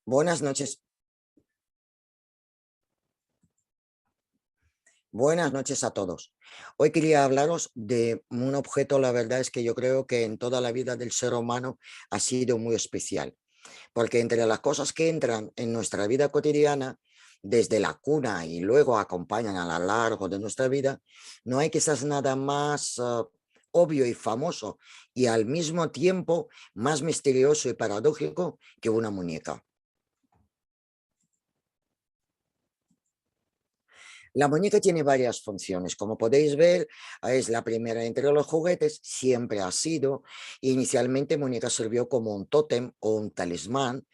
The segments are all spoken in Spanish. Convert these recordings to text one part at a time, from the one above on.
Buenas noches. Buenas noches a todos. Hoy quería hablaros de un objeto, la verdad es que yo creo que en toda la vida del ser humano ha sido muy especial, porque entre las cosas que entran en nuestra vida cotidiana, desde la cuna y luego acompañan a lo largo de nuestra vida, no hay quizás nada más obvio y famoso y al mismo tiempo más misterioso y paradójico que una muñeca. La muñeca tiene varias funciones. Como podéis ver, es la primera entre los juguetes, siempre ha sido. Inicialmente, muñeca sirvió como un tótem o un talismán.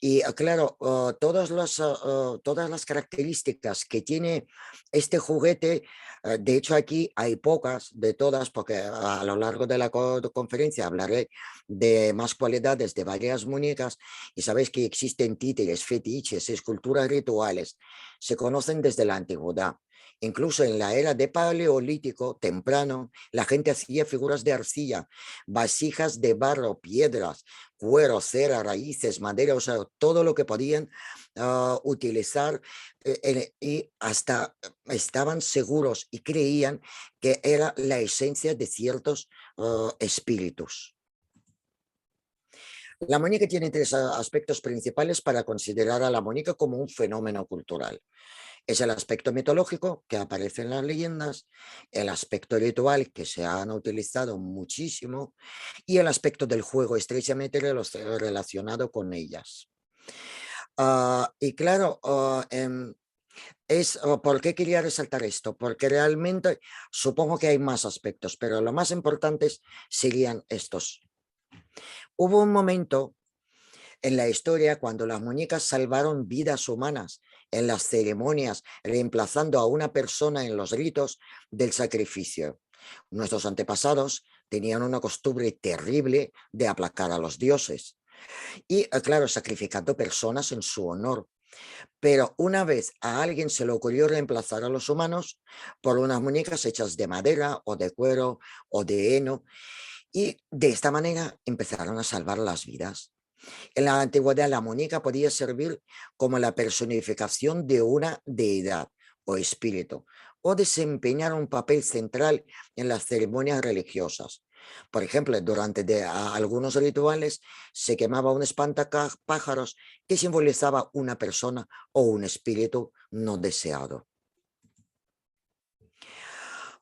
Y claro, todas las características que tiene este juguete, de hecho aquí hay pocas de todas, porque a lo largo de la conferencia hablaré de más cualidades de varias muñecas, y sabéis que existen títeres, fetiches, esculturas rituales, se conocen desde la antigüedad. Incluso en la era de Paleolítico temprano, la gente hacía figuras de arcilla, vasijas de barro, piedras, cuero, cera, raíces, madera, o sea, todo lo que podían utilizar, y hasta estaban seguros y creían que era la esencia de ciertos espíritus. La muñeca tiene tres aspectos principales para considerar a la muñeca como un fenómeno cultural. Es el aspecto mitológico que aparece en las leyendas, el aspecto ritual que se han utilizado muchísimo y el aspecto del juego estrechamente relacionado con ellas. Y claro, ¿por qué quería resaltar esto? Porque realmente supongo que hay más aspectos, pero lo más importantes serían estos. Hubo un momento en la historia cuando las muñecas salvaron vidas humanas en las ceremonias, reemplazando a una persona en los ritos del sacrificio. Nuestros antepasados tenían una costumbre terrible de aplacar a los dioses y, claro, sacrificando personas en su honor. Pero una vez a alguien se le ocurrió reemplazar a los humanos por unas muñecas hechas de madera o de cuero o de heno, y de esta manera empezaron a salvar las vidas. En la antigüedad, la muñeca podía servir como la personificación de una deidad o espíritu, o desempeñar un papel central en las ceremonias religiosas. Por ejemplo, durante algunos rituales se quemaba un espantapájaros que simbolizaba una persona o un espíritu no deseado.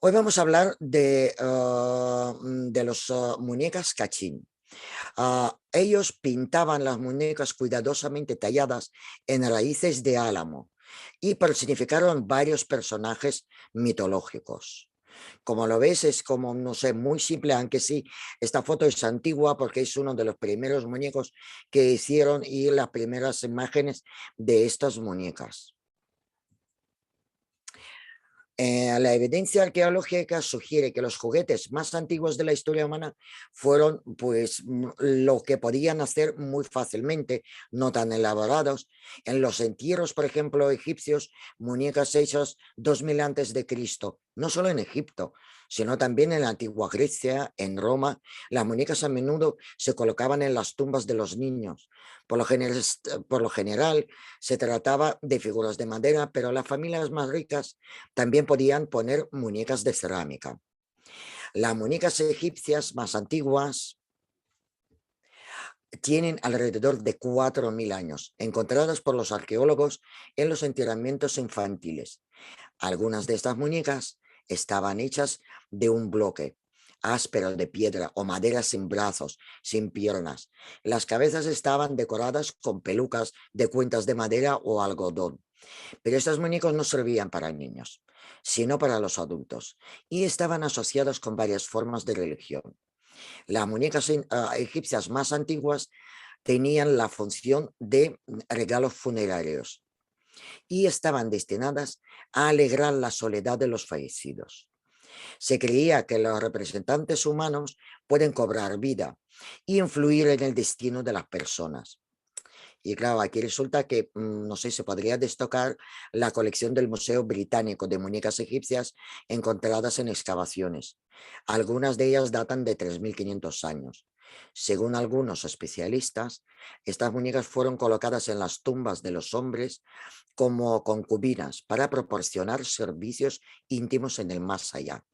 Hoy vamos a hablar de los muñecas cachín. Ellos pintaban las muñecas cuidadosamente talladas en raíces de álamo y personificaron varios personajes mitológicos. Como lo ves, es como, no sé, muy simple, aunque sí, esta foto es antigua porque es uno de los primeros muñecos que hicieron y las primeras imágenes de estas muñecas. La evidencia arqueológica sugiere que los juguetes más antiguos de la historia humana fueron pues lo que podían hacer muy fácilmente, no tan elaborados. En los entierros, por ejemplo, egipcios, muñecas hechas 2000 antes de Cristo, no solo en Egipto, sino también en la antigua Grecia, en Roma, las muñecas a menudo se colocaban en las tumbas de los niños. Por lo general se trataba de figuras de madera, pero las familias más ricas también podían poner muñecas de cerámica. Las muñecas egipcias más antiguas tienen alrededor de 4000 años, encontradas por los arqueólogos en los enterramientos infantiles. Algunas de estas muñecas estaban hechas de un bloque áspero de piedra o madera sin brazos, sin piernas. Las cabezas estaban decoradas con pelucas de cuentas de madera o algodón. Pero estos muñecos no servían para niños, sino para los adultos, y estaban asociados con varias formas de religión. Las muñecas egipcias más antiguas tenían la función de regalos funerarios y estaban destinadas a alegrar la soledad de los fallecidos. Se creía que los representantes humanos pueden cobrar vida y influir en el destino de las personas. Y claro, aquí resulta que, no sé, se podría destacar la colección del Museo Británico de muñecas egipcias encontradas en excavaciones. Algunas de ellas datan de 3500 años. Según algunos especialistas, estas muñecas fueron colocadas en las tumbas de los hombres como concubinas para proporcionar servicios íntimos en el más allá.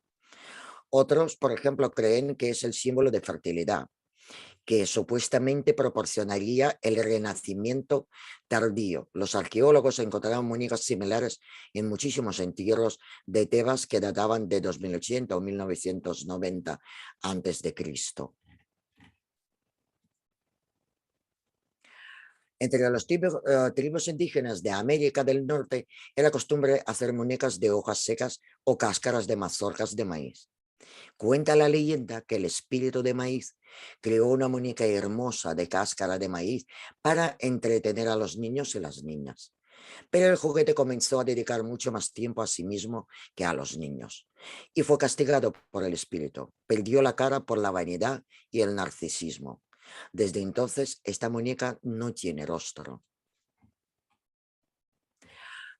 Otros, por ejemplo, creen que es el símbolo de fertilidad, que supuestamente proporcionaría el renacimiento tardío. Los arqueólogos encontraron muñecas similares en muchísimos entierros de Tebas que databan de 2080 o 1990 antes de Cristo. Entre los tribus indígenas de América del Norte era costumbre hacer muñecas de hojas secas o cáscaras de mazorcas de maíz. Cuenta la leyenda que el espíritu de maíz creó una muñeca hermosa de cáscara de maíz para entretener a los niños y las niñas. Pero el juguete comenzó a dedicar mucho más tiempo a sí mismo que a los niños y fue castigado por el espíritu. Perdió la cara por la vanidad y el narcisismo. Desde entonces, esta muñeca no tiene rostro.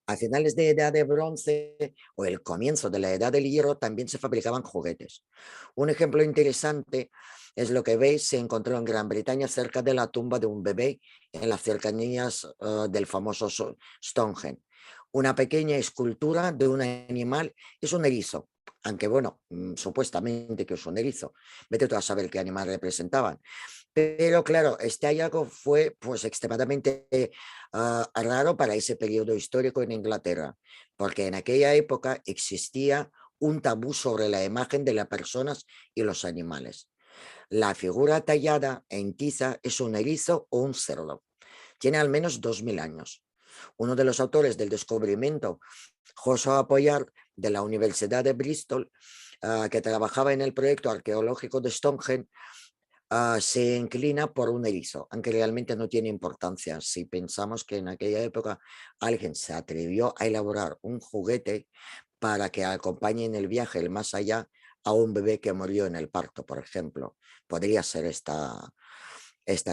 A finales de edad de bronce o el comienzo de la edad del hierro también se fabricaban juguetes. Un ejemplo interesante es lo que veis, se encontró en Gran Bretaña cerca de la tumba de un bebé en las cercanías del famoso Stonehenge. Una pequeña escultura de un animal, es un erizo, aunque bueno, supuestamente que es un erizo. Vete tú a saber qué animal representaban. Pero claro, este hallazgo fue pues extremadamente raro para ese periodo histórico en Inglaterra, porque en aquella época existía un tabú sobre la imagen de las personas y los animales. La figura tallada en tiza es un erizo o un cerdo. Tiene al menos 2000 años. Uno de los autores del descubrimiento, Joshua Pollard, de la Universidad de Bristol, que trabajaba en el proyecto arqueológico de Stonehenge, se inclina por un erizo, aunque realmente no tiene importancia. Si pensamos que en aquella época alguien se atrevió a elaborar un juguete para que acompañe en el viaje el más allá a un bebé que murió en el parto, por ejemplo, podría ser esta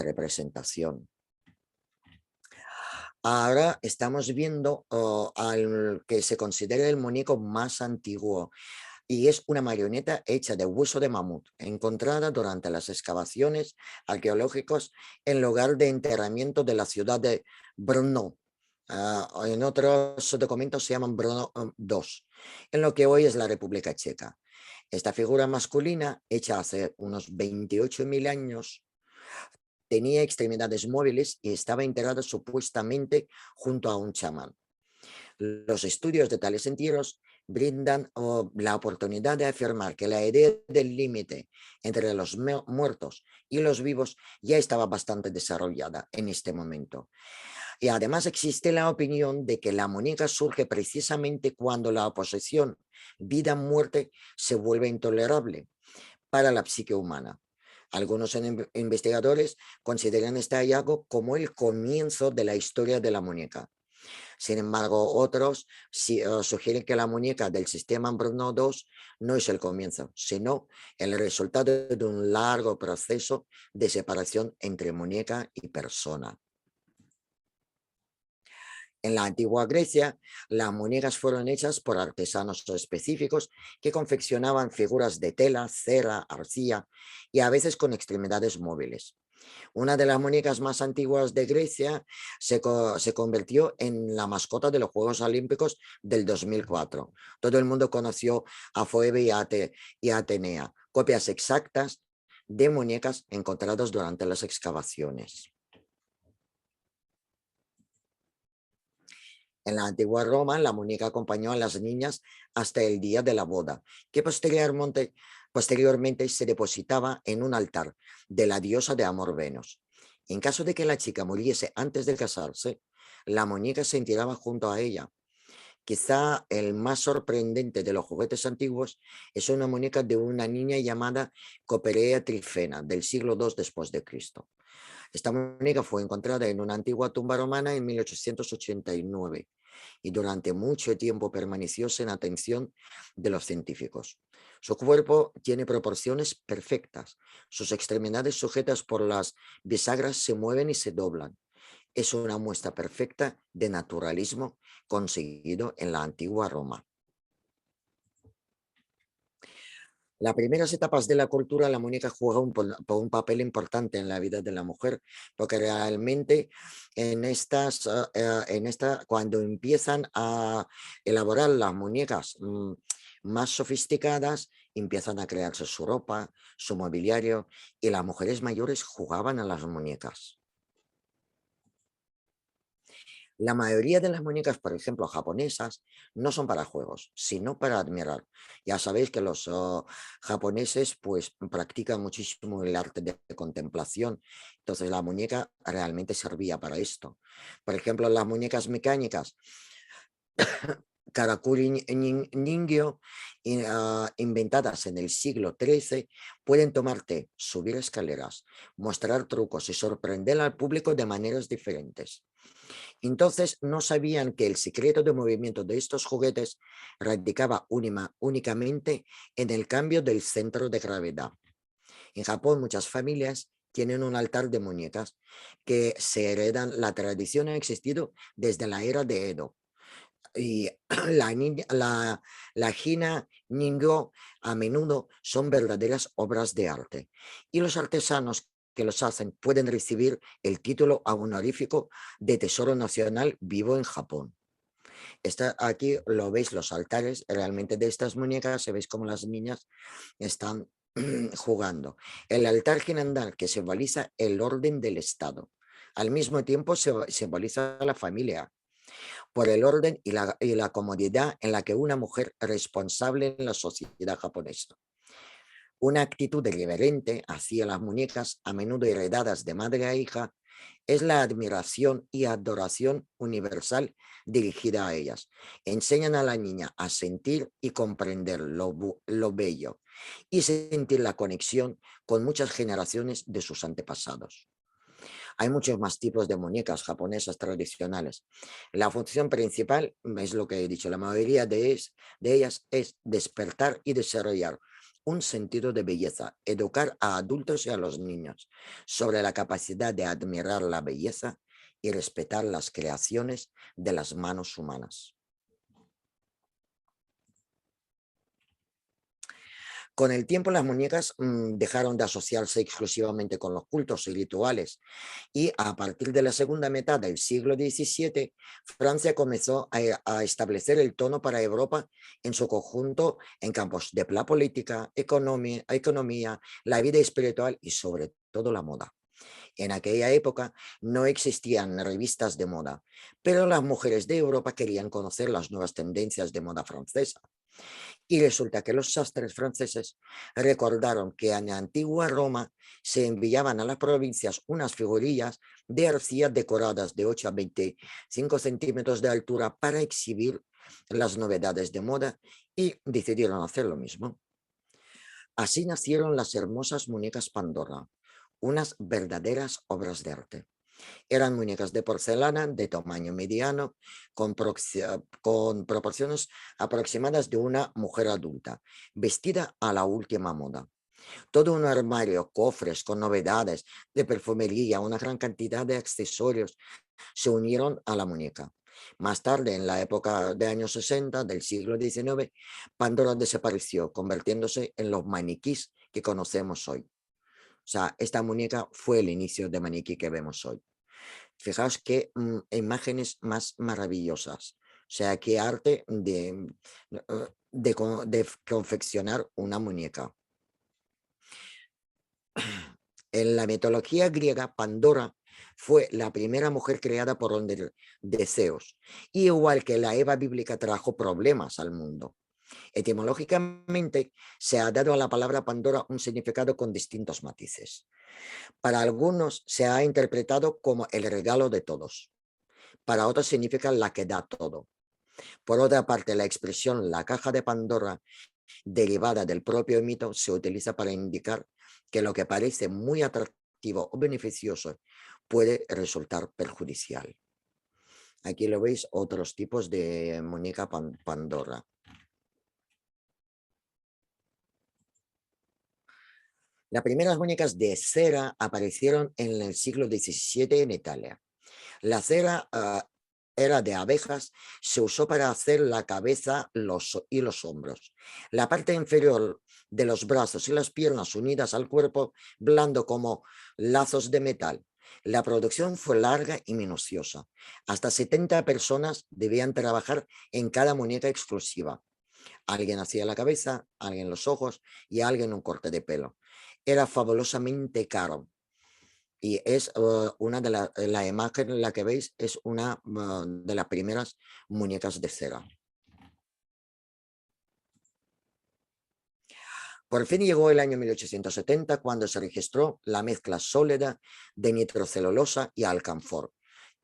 representación. Ahora estamos viendo al que se considera el muñeco más antiguo y es una marioneta hecha de hueso de mamut, encontrada durante las excavaciones arqueológicas en lugar de enterramiento de la ciudad de Brno. En otros documentos se llaman Brno II, en lo que hoy es la República Checa. Esta figura masculina, hecha hace unos 28.000 años, tenía extremidades móviles y estaba enterrada supuestamente junto a un chamán. Los estudios de tales entierros brindan la oportunidad de afirmar que la idea del límite entre los muertos y los vivos ya estaba bastante desarrollada en este momento. Y además existe la opinión de que la muñeca surge precisamente cuando la oposición vida-muerte se vuelve intolerable para la psique humana. Algunos investigadores consideran este hallazgo como el comienzo de la historia de la muñeca. Sin embargo, otros sugieren que la muñeca del sistema Brno II no es el comienzo, sino el resultado de un largo proceso de separación entre muñeca y persona. En la antigua Grecia, las muñecas fueron hechas por artesanos específicos que confeccionaban figuras de tela, cera, arcilla y a veces con extremidades móviles. Una de las muñecas más antiguas de Grecia se convirtió en la mascota de los Juegos Olímpicos del 2004. Todo el mundo conoció a Phoebe y a Atenea, copias exactas de muñecas encontradas durante las excavaciones. En la antigua Roma, la muñeca acompañó a las niñas hasta el día de la boda, que posteriormente se depositaba en un altar de la diosa de amor Venus. En caso de que la chica muriese antes de casarse, la muñeca se enterraba junto a ella. Quizá el más sorprendente de los juguetes antiguos es una muñeca de una niña llamada Coperea Trifena del siglo II después de Cristo. Esta muñeca fue encontrada en una antigua tumba romana en 1889 y durante mucho tiempo permaneció sin atención de los científicos. Su cuerpo tiene proporciones perfectas, sus extremidades sujetas por las bisagras se mueven y se doblan. Es una muestra perfecta de naturalismo conseguido en la antigua Roma. Las primeras etapas de la cultura, la muñeca juega un papel importante en la vida de la mujer, porque realmente cuando empiezan a elaborar las muñecas más sofisticadas, empiezan a crearse su ropa, su mobiliario, y las mujeres mayores jugaban a las muñecas. La mayoría de las muñecas, por ejemplo, japonesas, no son para juegos, sino para admirar. Ya sabéis que los japoneses pues practican muchísimo el arte de contemplación, entonces la muñeca realmente servía para esto. Por ejemplo, las muñecas mecánicas, Karakuri Ningyo, inventadas en el siglo XIII, pueden tomarte, subir escaleras, mostrar trucos y sorprender al público de maneras diferentes. Entonces no sabían que el secreto de movimiento de estos juguetes radicaba únicamente en el cambio del centro de gravedad. En Japón muchas familias tienen un altar de muñecas que se heredan. La tradición ha existido desde la era de Edo. Y la Hina Ningyo a menudo son verdaderas obras de arte. Y los artesanos que los hacen pueden recibir el título honorífico de Tesoro Nacional vivo en Japón. Aquí lo veis, los altares realmente de estas muñecas, se veis como las niñas están jugando. El altar Hinandar, que simboliza el orden del Estado. Al mismo tiempo simboliza la familia, por el orden y la comodidad en la que una mujer responsable en la sociedad japonesa. Una actitud irreverente hacia las muñecas, a menudo heredadas de madre a hija, es la admiración y adoración universal dirigida a ellas. Enseñan a la niña a sentir y comprender lo bello y sentir la conexión con muchas generaciones de sus antepasados. Hay muchos más tipos de muñecas japonesas tradicionales. La función principal es lo que he dicho, la mayoría de ellas es despertar y desarrollar un sentido de belleza, educar a adultos y a los niños sobre la capacidad de admirar la belleza y respetar las creaciones de las manos humanas. Con el tiempo las muñecas dejaron de asociarse exclusivamente con los cultos y rituales, y a partir de la segunda mitad del siglo XVII, Francia comenzó a establecer el tono para Europa en su conjunto en campos de la política, economía, la vida espiritual y sobre todo la moda. En aquella época no existían revistas de moda, pero las mujeres de Europa querían conocer las nuevas tendencias de moda francesa. Y resulta que los sastres franceses recordaron que en la antigua Roma se enviaban a las provincias unas figurillas de arcilla decoradas de 8 a 25 centímetros de altura para exhibir las novedades de moda, y decidieron hacer lo mismo. Así nacieron las hermosas muñecas Pandora, unas verdaderas obras de arte. Eran muñecas de porcelana de tamaño mediano, con proporciones aproximadas de una mujer adulta, vestida a la última moda. Todo un armario, cofres con novedades de perfumería, una gran cantidad de accesorios se unieron a la muñeca. Más tarde, en la época de años 60 del siglo XIX, Pandora desapareció, convirtiéndose en los maniquís que conocemos hoy. O sea, esta muñeca fue el inicio de maniquí que vemos hoy. Fijaos qué imágenes más maravillosas. O sea, qué arte de confeccionar una muñeca. En la mitología griega, Pandora fue la primera mujer creada por orden de Zeus, y igual que la Eva bíblica trajo problemas al mundo. Etimológicamente, se ha dado a la palabra Pandora un significado con distintos matices. Para algunos se ha interpretado como el regalo de todos. Para otros significa la que da todo. Por otra parte, la expresión la caja de Pandora, derivada del propio mito, se utiliza para indicar que lo que parece muy atractivo o beneficioso puede resultar perjudicial. Aquí lo veis, otros tipos de muñeca Pandora. Las primeras muñecas de cera aparecieron en el siglo XVII en Italia. La cera era de abejas, se usó para hacer la cabeza y los hombros. La parte inferior de los brazos y las piernas unidas al cuerpo blando como lazos de metal. La producción fue larga y minuciosa. Hasta 70 personas debían trabajar en cada muñeca exclusiva. Alguien hacía la cabeza, alguien los ojos y alguien un corte de pelo. Era fabulosamente caro. Y es una de la imagen en la que veis es una de las primeras muñecas de cera. Por fin llegó el año 1870 cuando se registró la mezcla sólida de nitrocelulosa y alcanfor,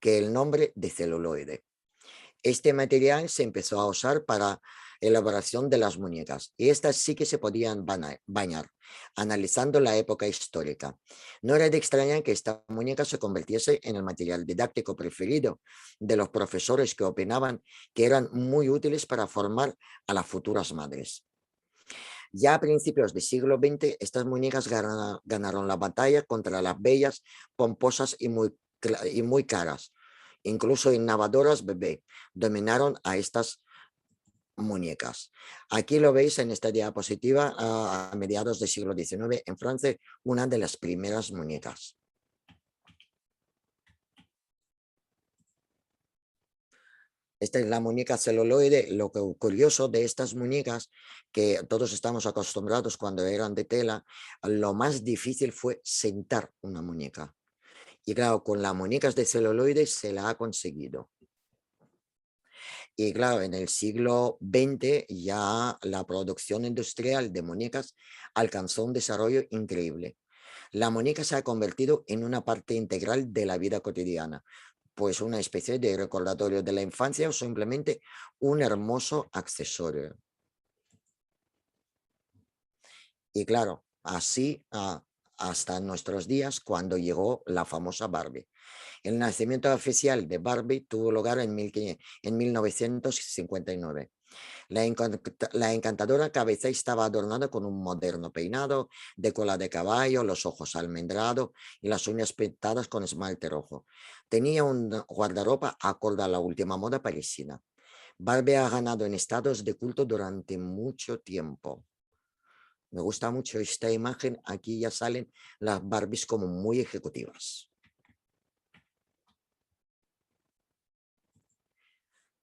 que es el nombre de celuloide. Este material se empezó a usar para elaboración de las muñecas y estas sí que se podían bañar, analizando la época histórica. No era de extrañar que esta muñeca se convirtiese en el material didáctico preferido de los profesores que opinaban que eran muy útiles para formar a las futuras madres. Ya a principios del siglo XX, estas muñecas ganaron la batalla contra las bellas, pomposas y muy caras. Incluso innovadoras bebé dominaron a estas muñecas. Aquí lo veis en esta diapositiva a mediados del siglo XIX en Francia, una de las primeras muñecas. Esta es la muñeca celuloide. Lo curioso de estas muñecas, que todos estamos acostumbrados cuando eran de tela, lo más difícil fue sentar una muñeca. Y claro, con las muñecas de celuloide se la ha conseguido. Y claro, en el siglo XX ya la producción industrial de muñecas alcanzó un desarrollo increíble. La muñeca se ha convertido en una parte integral de la vida cotidiana, pues una especie de recordatorio de la infancia o simplemente un hermoso accesorio. Y claro, así hasta nuestros días cuando llegó la famosa Barbie. El nacimiento oficial de Barbie tuvo lugar en 1959. La encantadora cabeza estaba adornada con un moderno peinado de cola de caballo, los ojos almendrados y las uñas pintadas con esmalte rojo. Tenía un guardarropa acorde a la última moda parisina. Barbie ha ganado en estados de culto durante mucho tiempo. Me gusta mucho esta imagen. Aquí ya salen las Barbies como muy ejecutivas.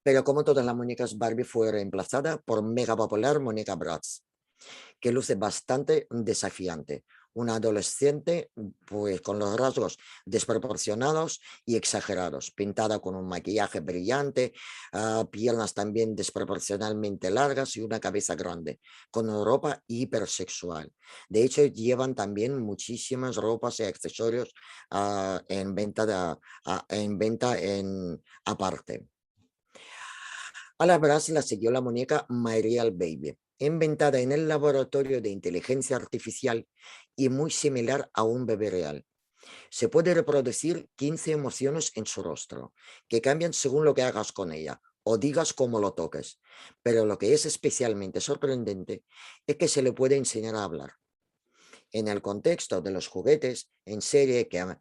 Pero como todas las muñecas Barbie fue reemplazada por mega popular muñeca Bratz, que luce bastante desafiante. Una adolescente, pues con los rasgos desproporcionados y exagerados, pintada con un maquillaje brillante, piernas también desproporcionalmente largas y una cabeza grande, con ropa hipersexual. De hecho, llevan también muchísimas ropas y accesorios en venta aparte. A la brasa la siguió la muñeca Mariel Baby, inventada en el laboratorio de inteligencia artificial y muy similar a un bebé real. Se puede reproducir 15 emociones en su rostro, que cambian según lo que hagas con ella o digas cómo lo toques. Pero lo que es especialmente sorprendente es que se le puede enseñar a hablar. En el contexto de los juguetes en serie que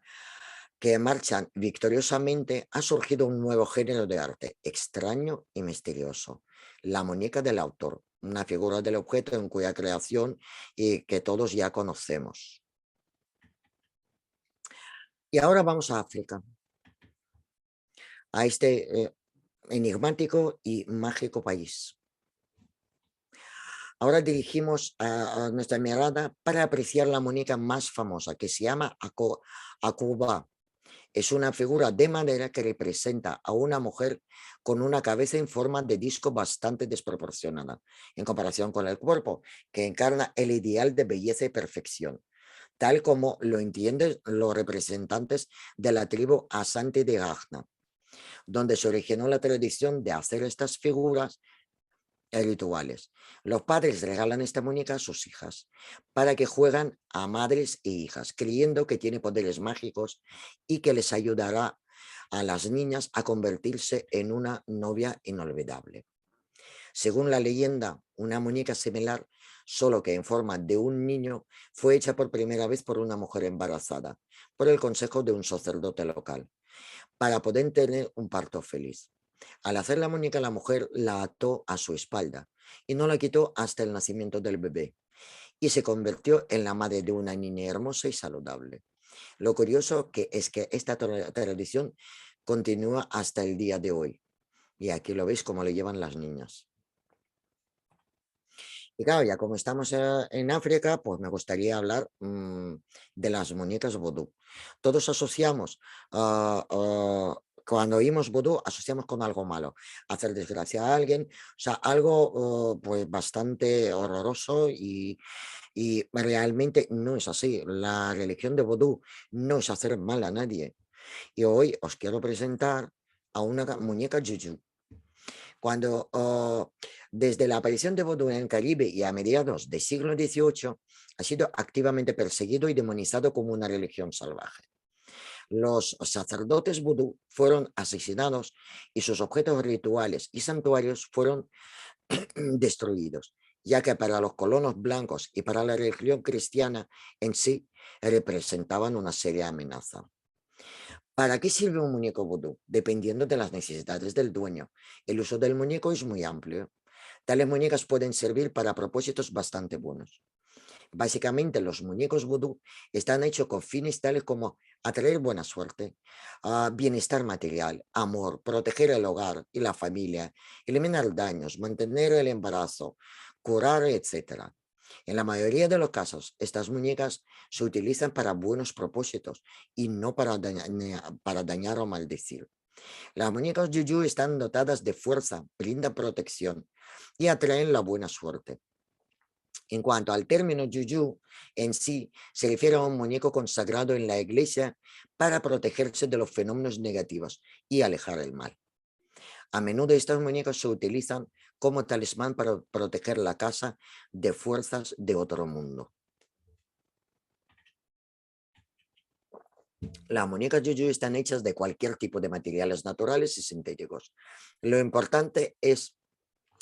marchan victoriosamente, ha surgido un nuevo género de arte, extraño y misterioso: la muñeca del autor, una figura del objeto en cuya creación y que todos ya conocemos. Y ahora vamos a África, a este enigmático y mágico país. Ahora dirigimos a nuestra mirada para apreciar la muñeca más famosa, que se llama Akuba. Es una figura de madera que representa a una mujer con una cabeza en forma de disco bastante desproporcionada en comparación con el cuerpo, que encarna el ideal de belleza y perfección, tal como lo entienden los representantes de la tribu Asante de Ghana, donde se originó la tradición de hacer estas figuras rituales. Los padres regalan esta muñeca a sus hijas para que juegan a madres e hijas, creyendo que tiene poderes mágicos y que les ayudará a las niñas a convertirse en una novia inolvidable. Según la leyenda, una muñeca similar, solo que en forma de un niño, fue hecha por primera vez por una mujer embarazada, por el consejo de un sacerdote local, para poder tener un parto feliz. Al hacer la muñeca, la mujer la ató a su espalda y no la quitó hasta el nacimiento del bebé y se convirtió en la madre de una niña hermosa y saludable. Lo curioso es que esta tradición continúa hasta el día de hoy. Y aquí lo veis cómo le llevan las niñas. Y claro, ya como estamos en África, pues me gustaría hablar de las muñecas vudú. Todos asociamos, cuando oímos vudú, asociamos con algo malo, hacer desgracia a alguien, o sea, algo pues bastante horroroso y realmente no es así. La religión de vudú no es hacer mal a nadie. Y hoy os quiero presentar a una muñeca Juju. Cuando desde la aparición de Vodú en el Caribe y a mediados del siglo XVIII ha sido activamente perseguido y demonizado como una religión salvaje. Los sacerdotes vudú fueron asesinados y sus objetos rituales y santuarios fueron destruidos, ya que para los colonos blancos y para la religión cristiana en sí representaban una seria amenaza. ¿Para qué sirve un muñeco vudú? Dependiendo de las necesidades del dueño. El uso del muñeco es muy amplio. Tales muñecas pueden servir para propósitos bastante buenos. Básicamente, los muñecos vudú están hechos con fines tales como atraer buena suerte, bienestar material, amor, proteger el hogar y la familia, eliminar daños, mantener el embarazo, curar, etcétera. En la mayoría de los casos, estas muñecas se utilizan para buenos propósitos y no para dañar o maldecir. Las muñecas Juju están dotadas de fuerza, brindan protección y atraen la buena suerte. En cuanto al término Juju en sí, se refiere a un muñeco consagrado en la iglesia para protegerse de los fenómenos negativos y alejar el mal. A menudo estos muñecos se utilizan como talismán para proteger la casa de fuerzas de otro mundo. Las muñecas Juju están hechas de cualquier tipo de materiales naturales y sintéticos. Lo importante es,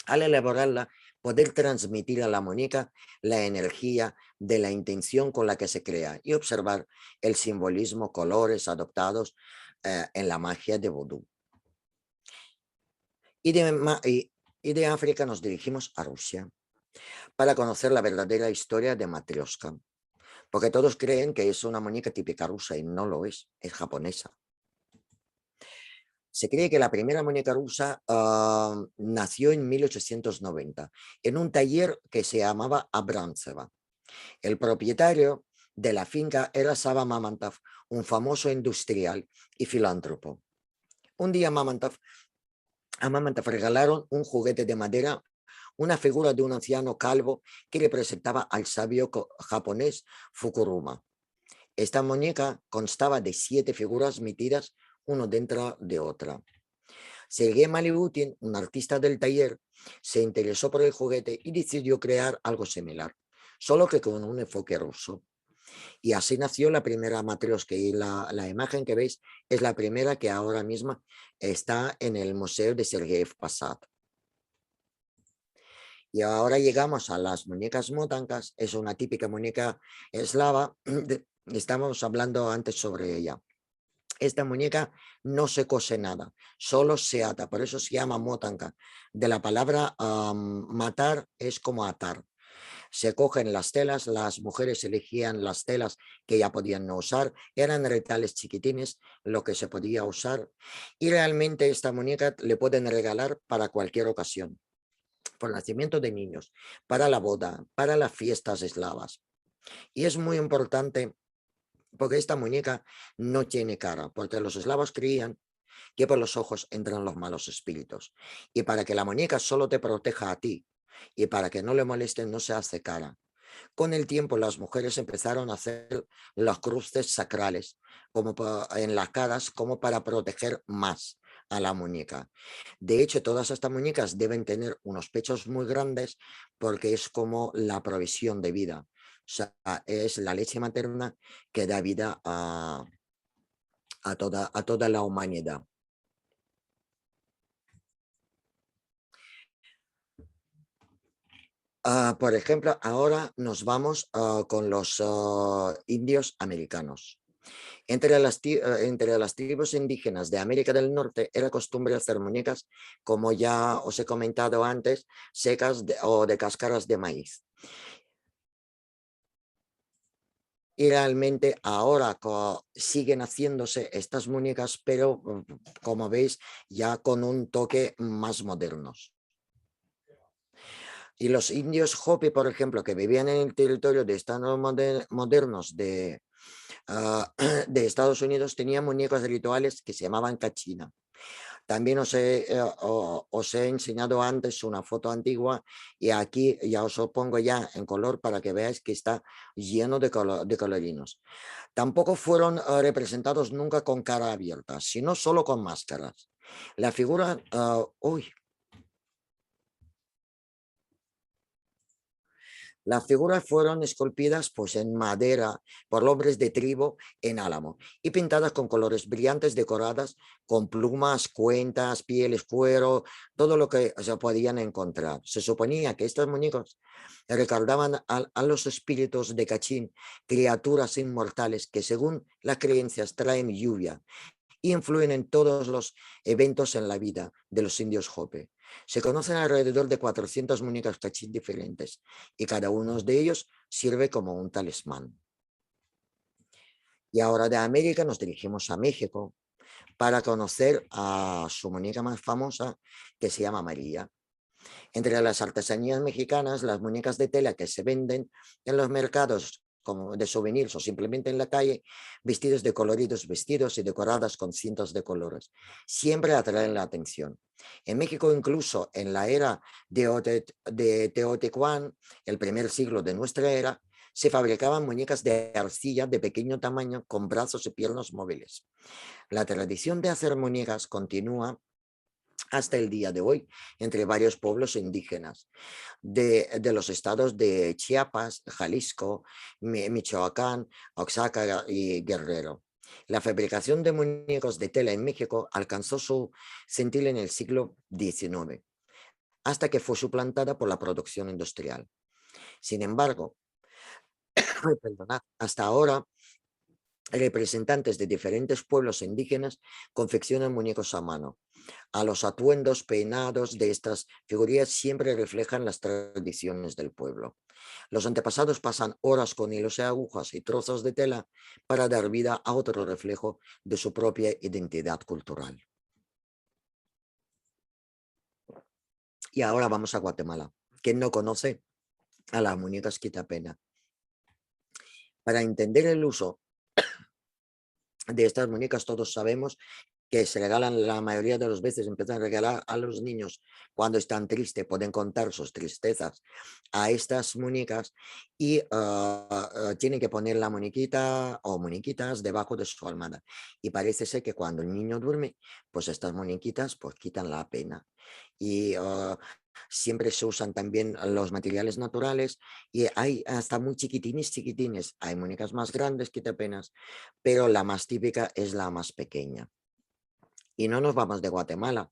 al elaborarla, poder transmitir a la muñeca la energía de la intención con la que se crea y observar el simbolismo, colores adoptados en la magia de Vodú. Y de África nos dirigimos a Rusia para conocer la verdadera historia de Matryoshka, porque todos creen que es una muñeca típica rusa y no lo es japonesa. Se cree que la primera muñeca rusa nació en 1890 en un taller que se llamaba Abramtseva. El propietario de la finca era Sava Mamantov, un famoso industrial y filántropo. Un día a Mamantov regalaron un juguete de madera, una figura de un anciano calvo que representaba al sabio japonés Fukuruma. Esta muñeca constaba de 7 figuras metidas uno dentro de otra. Sergei Malibutin, un artista del taller, se interesó por el juguete y decidió crear algo similar, solo que con un enfoque ruso. Y así nació la primera Matryoshka, y la imagen que veis es la primera que ahora mismo está en el Museo de Sergei Posad. Y ahora llegamos a las muñecas motankas, es una típica muñeca eslava, estamos hablando antes sobre ella. Esta muñeca no se cose nada, solo se ata, por eso se llama motanka. De la palabra matar es como atar. Se cogen las telas, las mujeres elegían las telas que ya podían no usar, eran retales chiquitines lo que se podía usar y realmente esta muñeca le pueden regalar para cualquier ocasión, por nacimiento de niños, para la boda, para las fiestas eslavas. Y es muy importante porque esta muñeca no tiene cara, porque los eslavos creían que por los ojos entran los malos espíritus. Y para que la muñeca solo te proteja a ti y para que no le molesten, no se hace cara. Con el tiempo las mujeres empezaron a hacer las cruces sacrales como en las caras como para proteger más a la muñeca. De hecho, todas estas muñecas deben tener unos pechos muy grandes porque es como la provisión de vida. O sea, es la leche materna que da vida a toda la humanidad. Por ejemplo, ahora nos vamos con los indios americanos. Entre las tribus indígenas de América del Norte era costumbre hacer muñecas, como ya os he comentado antes, secas o de cáscaras de maíz. Y realmente ahora siguen haciéndose estas muñecas, pero como veis, ya con un toque más modernos. Y los indios Hopi, por ejemplo, que vivían en el territorio de estados modernos de Estados Unidos, tenían muñecos rituales que se llamaban cachina. También os he enseñado antes una foto antigua y aquí ya os lo pongo ya en color para que veáis que está lleno de colorinos. Tampoco fueron representados nunca con cara abierta, sino solo con máscaras. La figura, Las figuras fueron esculpidas pues, en madera por hombres de tribu en Álamo y pintadas con colores brillantes, decoradas con plumas, cuentas, pieles, cuero, todo lo que se podían encontrar. Se suponía que estos muñecos recordaban a los espíritus de Cachín, criaturas inmortales que según las creencias traen lluvia y influyen en todos los eventos en la vida de los indios Hopi. Se conocen alrededor de 400 muñecas cachín diferentes y cada uno de ellos sirve como un talismán. Y ahora de América nos dirigimos a México para conocer a su muñeca más famosa, que se llama María. Entre las artesanías mexicanas, las muñecas de tela que se venden en los mercados como de souvenirs o simplemente en la calle, vestidos de coloridos vestidos y decoradas con cientos de colores, siempre atraen la atención. En México, incluso en la era de Teotihuacán, el primer siglo de nuestra era, se fabricaban muñecas de arcilla de pequeño tamaño con brazos y piernas móviles. La tradición de hacer muñecas continúa hasta el día de hoy entre varios pueblos indígenas de los estados de Chiapas, Jalisco, Michoacán, Oaxaca y Guerrero. La fabricación de muñecos de tela en México alcanzó su centil en el siglo XIX, hasta que fue suplantada por la producción industrial. Sin embargo, perdonad, hasta ahora representantes de diferentes pueblos indígenas confeccionan muñecos a mano. A los atuendos peinados de estas figuras siempre reflejan las tradiciones del pueblo. Los antepasados pasan horas con hilos y agujas y trozos de tela para dar vida a otro reflejo de su propia identidad cultural. Y ahora vamos a Guatemala. ¿Quién no conoce a las muñecas quitapena? Para entender el uso de estas muñecas, todos sabemos que se regalan la mayoría de las veces, empiezan a regalar a los niños cuando están tristes, pueden contar sus tristezas a estas muñecas y tienen que poner la muñequita o muñequitas debajo de su almohada. Y parece ser que cuando el niño duerme, pues estas muñequitas pues quitan la pena. Y siempre se usan también los materiales naturales y hay hasta muy chiquitines, chiquitines. Hay muñecas más grandes que apenas, pero la más típica es la más pequeña. Y no nos vamos de Guatemala,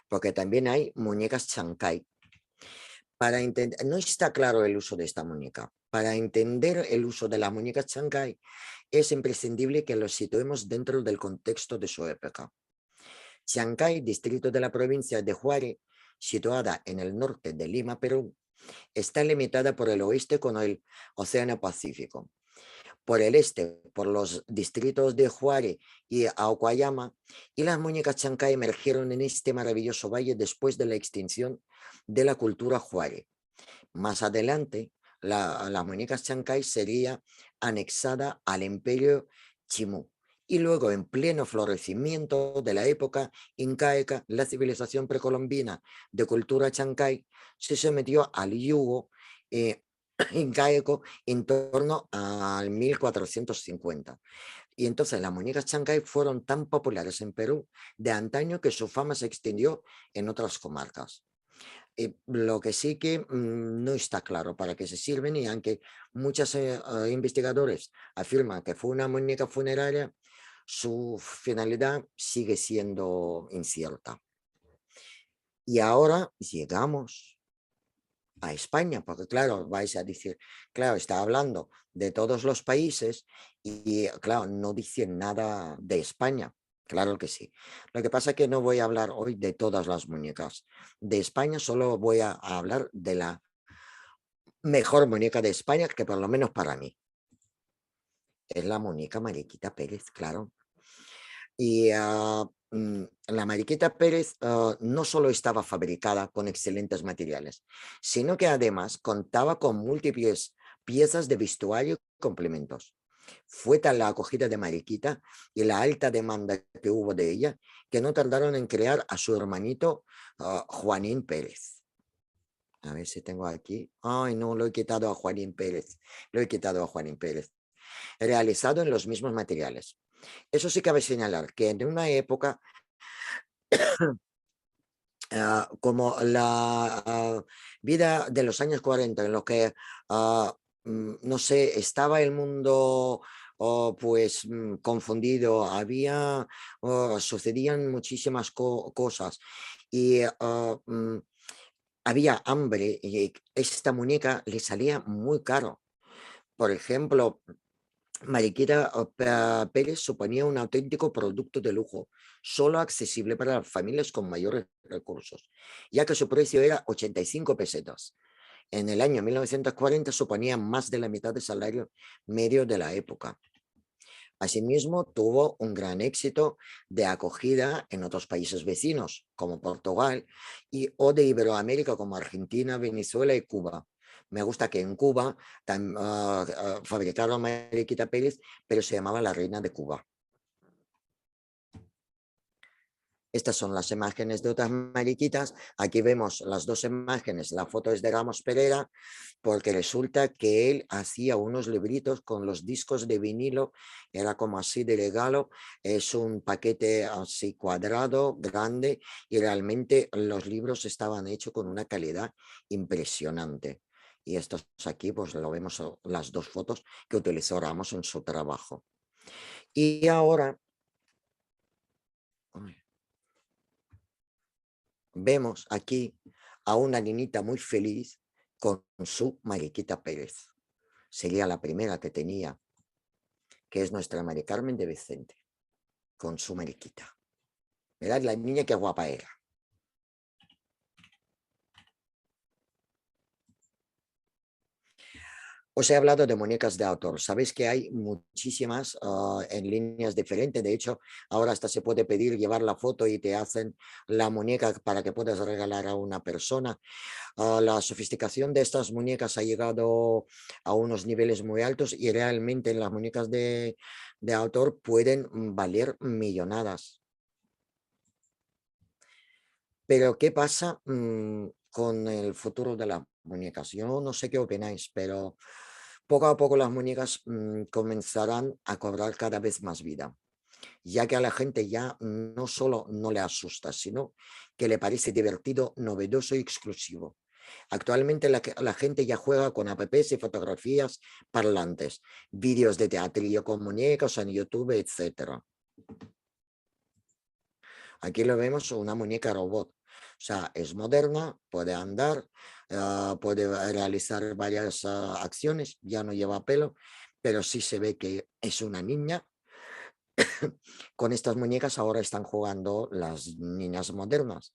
porque también hay muñecas chancay. No está claro el uso de esta muñeca. Para entender el uso de la muñeca chancay es imprescindible que lo situemos dentro del contexto de su época. Chancay, distrito de la provincia de Juárez, situada en el norte de Lima, Perú, está limitada por el oeste con el Océano Pacífico. Por el este, por los distritos de Juárez y Aucayama, y las muñecas chancay emergieron en este maravilloso valle después de la extinción de la cultura Juárez. Más adelante, la muñeca chancay sería anexada al imperio Chimú. Y luego, en pleno florecimiento de la época incaica, la civilización precolombina de cultura chancay se sometió al yugo incaico en torno al 1450. Y entonces las muñecas chancay fueron tan populares en Perú de antaño que su fama se extendió en otras comarcas. Lo que sí que no está claro para qué se sirven y aunque muchos investigadores afirman que fue una muñeca funeraria, su finalidad sigue siendo incierta. Y ahora llegamos a España, porque claro, vais a decir, claro, está hablando de todos los países y claro, no dice nada de España. Claro que sí. Lo que pasa es que no voy a hablar hoy de todas las muñecas de España, solo voy a hablar de la mejor muñeca de España, que por lo menos para mí es la muñeca Mariquita Pérez, claro. Y la Mariquita Pérez no solo estaba fabricada con excelentes materiales, sino que además contaba con múltiples piezas de vestuario y complementos. Fue tal la acogida de Mariquita y la alta demanda que hubo de ella que no tardaron en crear a su hermanito Juanín Pérez. A ver si tengo aquí. Ay, no, lo he quitado a Juanín Pérez. Lo he quitado a Juanín Pérez. Realizado en los mismos materiales. Eso sí cabe señalar que en una época como la vida de los años 40 en lo que, no sé, estaba el mundo pues confundido, había, sucedían muchísimas cosas y había hambre y esta muñeca le salía muy caro. Por ejemplo, Mariquita Pérez suponía un auténtico producto de lujo, solo accesible para las familias con mayores recursos, ya que su precio era 85 pesetas. En el año 1940 suponía más de la mitad del salario medio de la época. Asimismo, tuvo un gran éxito de acogida en otros países vecinos, como Portugal, o de Iberoamérica, como Argentina, Venezuela y Cuba. Me gusta que en Cuba fabricaron Mariquita Pérez, pero se llamaba la Reina de Cuba. Estas son las imágenes de otras mariquitas. Aquí vemos las dos imágenes. La foto es de Ramos Pereira, porque resulta que él hacía unos libritos con los discos de vinilo. Era como así de regalo. Es un paquete así cuadrado, grande, y realmente los libros estaban hechos con una calidad impresionante. Y estos aquí, pues lo vemos las dos fotos que utilizó Ramos en su trabajo. Y ahora vemos aquí a una niñita muy feliz con su Mariquita Pérez. Sería la primera que tenía, que es nuestra Mari Carmen de Vicente, con su Mariquita. Mirad la niña qué guapa era. Os he hablado de muñecas de autor. Sabéis que hay muchísimas en líneas diferentes. De hecho, ahora hasta se puede pedir llevar la foto y te hacen la muñeca para que puedas regalar a una persona. La sofisticación de estas muñecas ha llegado a unos niveles muy altos y realmente las muñecas de autor pueden valer millonadas. Pero ¿qué pasa con el futuro de las muñecas? Yo no sé qué opináis, pero poco a poco las muñecas comenzarán a cobrar cada vez más vida, ya que a la gente ya no solo no le asusta, sino que le parece divertido, novedoso y exclusivo. Actualmente la gente ya juega con apps y fotografías parlantes, vídeos de teatrillo con muñecas en YouTube, etcétera. Aquí lo vemos una muñeca robot. O sea, es moderna, puede andar, puede realizar varias acciones, ya no lleva pelo, pero sí se ve que es una niña. Con estas muñecas ahora están jugando las niñas modernas.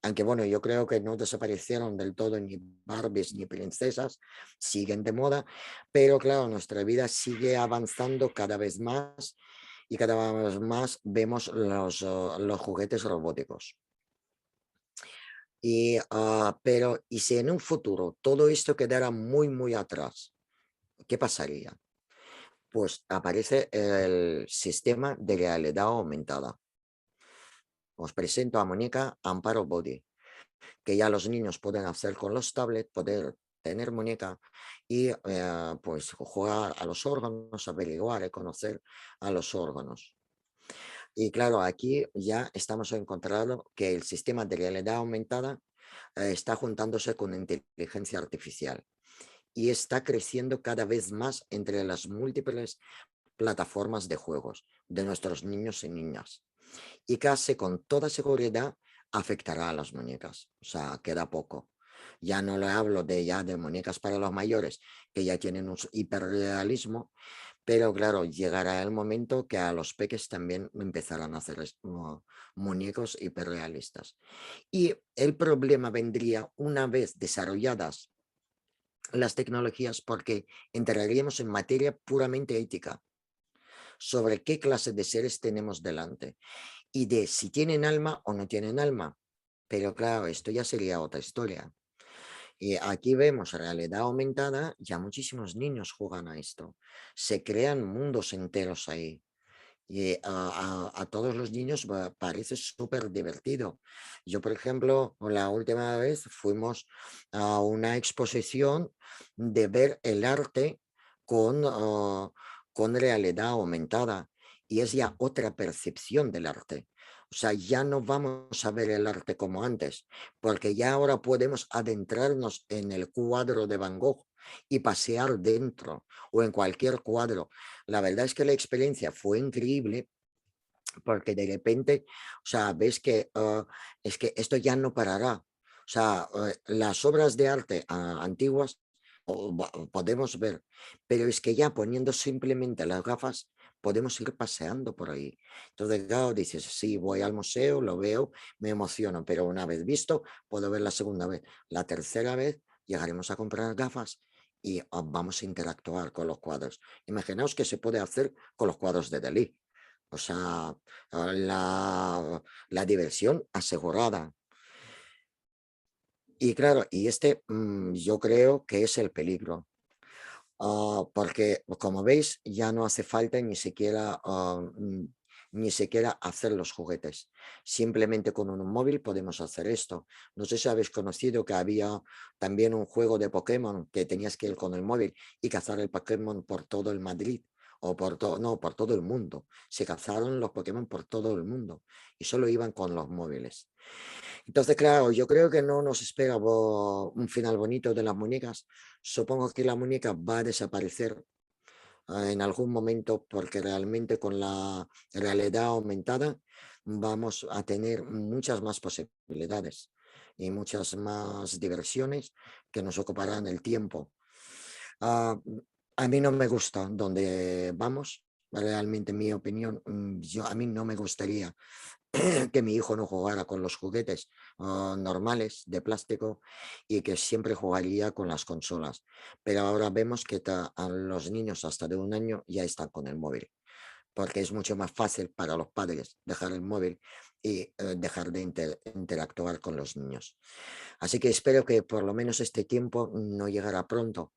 Aunque bueno, yo creo que no desaparecieron del todo ni Barbies ni princesas, siguen de moda, pero claro, nuestra vida sigue avanzando cada vez más y cada vez más vemos los juguetes robóticos. Pero, ¿y si en un futuro todo esto quedara muy, muy atrás? ¿Qué pasaría? Pues aparece el sistema de realidad aumentada. Os presento a Mónica Amparo Body, que ya los niños pueden hacer con los tablets, poder tener muñeca y pues jugar a los órganos, averiguar y conocer a los órganos. Y claro, aquí ya estamos encontrando que el sistema de realidad aumentada está juntándose con inteligencia artificial y está creciendo cada vez más entre las múltiples plataformas de juegos de nuestros niños y niñas. Y casi con toda seguridad afectará a las muñecas, o sea, queda poco. Ya no le hablo de ya de muñecas para los mayores, que ya tienen un hiperrealismo, pero claro, llegará el momento que a los peques también empezarán a hacer muñecos hiperrealistas. Y el problema vendría una vez desarrolladas las tecnologías, porque entraríamos en materia puramente ética sobre qué clase de seres tenemos delante y de si tienen alma o no tienen alma. Pero claro, esto ya sería otra historia. Y aquí vemos realidad aumentada, ya muchísimos niños juegan a esto. Se crean mundos enteros ahí. Y a todos los niños parece súper divertido. Yo, por ejemplo, la última vez fuimos a una exposición de ver el arte con, con realidad aumentada y es ya otra percepción del arte. O sea, ya no vamos a ver el arte como antes, porque ya ahora podemos adentrarnos en el cuadro de Van Gogh y pasear dentro o en cualquier cuadro. La verdad es que la experiencia fue increíble porque de repente, o sea, ves que es que esto ya no parará. O sea, las obras de arte antiguas podemos ver, pero es que ya poniendo simplemente las gafas podemos ir paseando por ahí. Entonces, claro, dices, sí, voy al museo, lo veo, me emociono, pero una vez visto, puedo ver la segunda vez. La tercera vez llegaremos a comprar gafas y vamos a interactuar con los cuadros. Imaginaos que se puede hacer con los cuadros de Dalí. O sea, la diversión asegurada. Y claro, y este yo creo que es el peligro, porque como veis ya no hace falta ni siquiera, ni siquiera hacer los juguetes. Simplemente con un móvil podemos hacer esto. No sé si habéis conocido que había también un juego de Pokémon que tenías que ir con el móvil y cazar el Pokémon por todo el Madrid. O por todo, no, por todo el mundo. Se cazaron los Pokémon por todo el mundo y solo iban con los móviles. Entonces, claro, yo creo que no nos espera un final bonito de las muñecas. Supongo que la muñeca va a desaparecer en algún momento porque realmente con la realidad aumentada vamos a tener muchas más posibilidades y muchas más diversiones que nos ocuparán el tiempo. Ah, a mí no me gusta donde vamos. Realmente, en mi opinión, a mí no me gustaría que mi hijo no jugara con los juguetes normales de plástico y que siempre jugaría con las consolas. Pero ahora vemos que a los niños hasta de 1 año ya están con el móvil, porque es mucho más fácil para los padres dejar el móvil y dejar de interactuar con los niños. Así que espero que por lo menos este tiempo no llegará pronto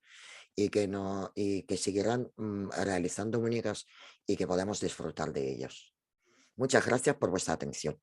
y que, no, y que seguirán realizando muñecas y que podamos disfrutar de ellos. Muchas gracias por vuestra atención.